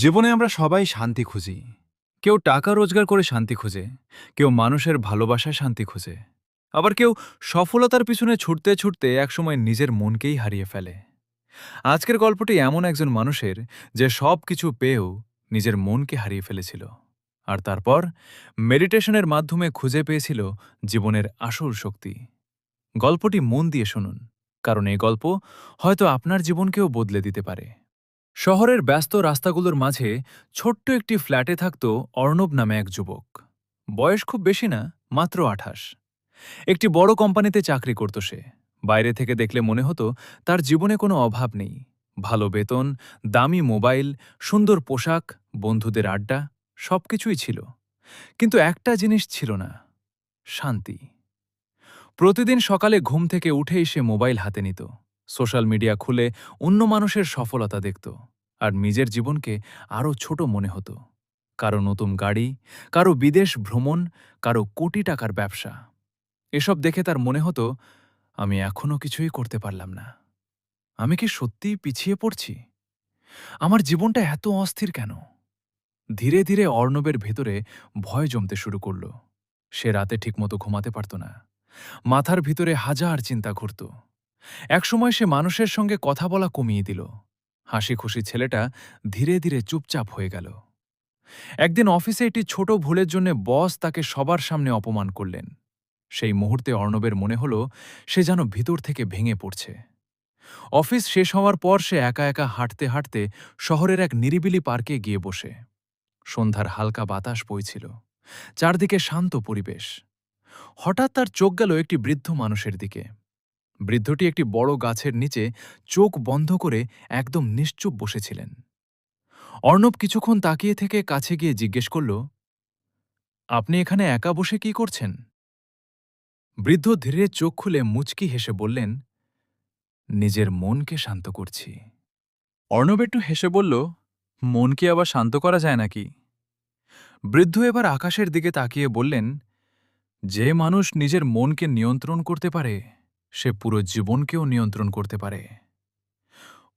জীবনে আমরা সবাই শান্তি খুঁজি। কেউ টাকা রোজগার করে শান্তি খোঁজে, কেউ মানুষের ভালোবাসায় শান্তি খোঁজে, আবার কেউ সফলতার পিছনে ছুটতে ছুটতে একসময় নিজের মনকেই হারিয়ে ফেলে। আজকের গল্পটি এমন একজন মানুষের যে সব কিছু পেয়েও নিজের মনকে হারিয়ে ফেলেছিল, আর তারপর মেডিটেশনের মাধ্যমে খুঁজে পেয়েছিল জীবনের আসল শক্তি। গল্পটি মন দিয়ে শুনুন, কারণ এই গল্প হয়তো আপনার জীবনকেও বদলে দিতে পারে। শহরের ব্যস্ত রাস্তাগুলোর মাঝে ছোট্ট একটি ফ্ল্যাটে থাকত অর্ণব নামে এক যুবক। বয়স খুব বেশি না, মাত্র ২৮। একটি বড় কোম্পানিতে চাকরি করত সে। বাইরে থেকে দেখলে মনে হতো তার জীবনে কোনো অভাব নেই। ভালো বেতন, দামি মোবাইল, সুন্দর পোশাক, বন্ধুদের আড্ডা, সবকিছুই ছিল। কিন্তু একটা জিনিস ছিল না: শান্তি। প্রতিদিন সকালে ঘুম থেকে উঠেই সে মোবাইল হাতে নিত, সোশ্যাল মিডিয়া খুলে অন্য মানুষের সফলতা দেখত, আর নিজের জীবনকে আরও ছোট মনে হতো। কারো নতুন গাড়ি, কারো বিদেশ ভ্রমণ, কারো কোটি টাকার ব্যবসা। এসব দেখে তার মনে হতো, আমি এখনো কিছুই করতে পারলাম না। আমি কি সত্যিই পিছিয়ে পড়ছি? আমার জীবনটা এত অস্থির কেন? ধীরে ধীরে অর্ণবের ভেতরে ভয় জমতে শুরু করল। সে রাতে ঠিকমতো ঘুমাতে পারত না। মাথার ভিতরে হাজার চিন্তা ঘুরত। একসময় সে মানুষের সঙ্গে কথা বলা কমিয়ে দিল। হাসি খুশি ছেলেটা ধীরে ধীরে চুপচাপ হয়ে গেল। একদিন অফিসে একটি ছোট ভুলের জন্য বস তাকে সবার সামনে অপমান করলেন। সেই মুহূর্তে অর্ণবের মনে হল সে যেন ভিতর থেকে ভেঙে পড়ছে। অফিস শেষ হওয়ার পর সে একা একা হাঁটতে হাঁটতে শহরের এক নিরিবিলি পার্কে গিয়ে বসে। সন্ধ্যার হালকা বাতাস বইছিল, চারদিকে শান্ত পরিবেশ। হঠাৎ তার চোখ গেল একটি বৃদ্ধ মানুষের দিকে। বৃদ্ধটি একটি বড় গাছের নিচে চোখ বন্ধ করে একদম নিশ্চুপ বসেছিলেন। অর্ণব কিছুক্ষণ তাকিয়ে থেকে কাছে গিয়ে জিজ্ঞেস করল, আপনি এখানে একা বসে কি করছেন? বৃদ্ধ ধীরে চোখ খুলে মুচকি হেসে বললেন, নিজের মনকে শান্ত করছি। অর্ণব একটু হেসে বলল, মন কি আবার শান্ত করা যায় নাকি? বৃদ্ধ এবার আকাশের দিকে তাকিয়ে বললেন, যে মানুষ নিজের মনকে নিয়ন্ত্রণ করতে পারে সে পুরো জীবনকেও নিয়ন্ত্রণ করতে পারে।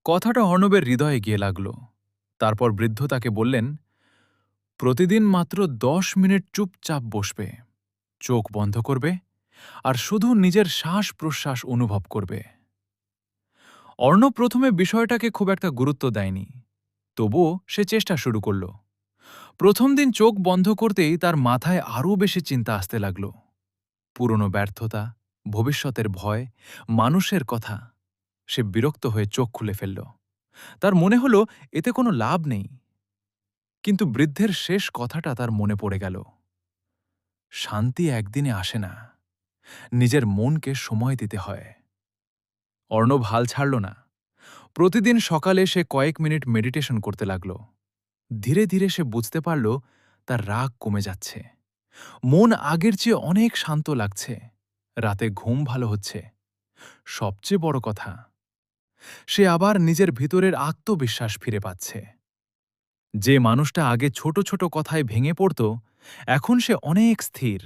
কথাটা অর্ণবের হৃদয়ে গিয়ে লাগল। তারপর বৃদ্ধ তাকে বললেন, প্রতিদিন মাত্র ১০ মিনিট চুপচাপ বসবে, চোখ বন্ধ করবে, আর শুধু নিজের শ্বাস প্রশ্বাস অনুভব করবে। অর্ণব প্রথমে বিষয়টাকে খুব একটা গুরুত্ব দেয়নি, তবুও সে চেষ্টা শুরু করল। প্রথম দিন চোখ বন্ধ করতেই তার মাথায় আরও বেশি চিন্তা আসতে লাগল। পুরনো ব্যর্থতা, ভবিষ্যতের ভয়, মানুষের কথা। সে বিরক্ত হয়ে চোখ খুলে ফেলল। তার মনে হল এতে কোনো লাভ নেই। কিন্তু বৃদ্ধের শেষ কথাটা তার মনে পড়ে গেল, শান্তি একদিনে আসে না, নিজের মনকে সময় দিতে হয়। অর্ণব হাল ছাড়ল না। প্রতিদিন সকালে সে কয়েক মিনিট মেডিটেশন করতে লাগল। ধীরে ধীরে সে বুঝতে পারল তার রাগ কমে যাচ্ছে, মন আগের চেয়ে অনেক শান্ত লাগছে, রাতে ঘুম ভালো হচ্ছে। সবচেয়ে বড় কথা, সে আবার নিজের ভিতরের আত্মবিশ্বাস ফিরে পাচ্ছে। যে মানুষটা আগে ছোট ছোট কথায় ভেঙে পড়ত, এখন সে অনেক স্থির।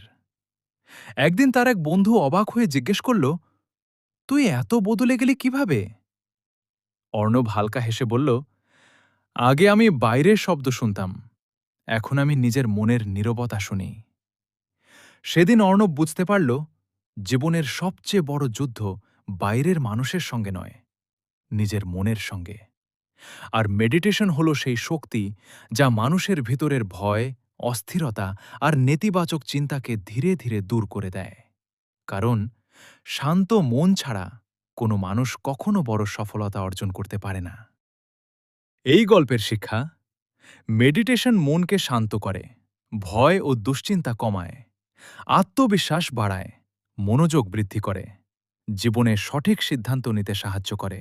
একদিন তার এক বন্ধু অবাক হয়ে জিজ্ঞেস করল, তুই এত বদলে গেলি কিভাবে? অর্ণব হালকা হেসে বলল, আগে আমি বাইরের শব্দ শুনতাম, এখন আমি নিজের মনের নীরবতা শুনি। সেদিন অর্ণব বুঝতে পারল, জীবনের সবচেয়ে বড় যুদ্ধ বাইরের মানুষের সঙ্গে নয়, নিজের মনের সঙ্গে। আর মেডিটেশন হল সেই শক্তি যা মানুষের ভিতরের ভয়, অস্থিরতা আর নেতিবাচক চিন্তাকে ধীরে ধীরে দূর করে দেয়। কারণ শান্ত মন ছাড়া কোনো মানুষ কখনো বড় সফলতা অর্জন করতে পারে না। এই গল্পের শিক্ষা: মেডিটেশন মনকে শান্ত করে, ভয় ও দুশ্চিন্তা কমায়, আত্মবিশ্বাস বাড়ায়, মনোযোগ বৃদ্ধি করে, জীবনে সঠিক সিদ্ধান্ত নিতে সাহায্য করে।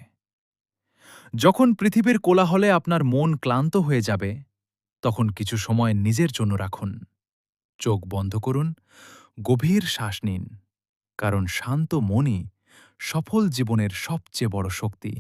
যখন পৃথিবীর কোলাহলে আপনার মন ক্লান্ত হয়ে যাবে, তখন কিছু সময় নিজের জন্য রাখুন। চোখ বন্ধ করুন, গভীর শ্বাস নিন, কারণ শান্ত মনই সফল জীবনের সবচেয়ে বড় শক্তি।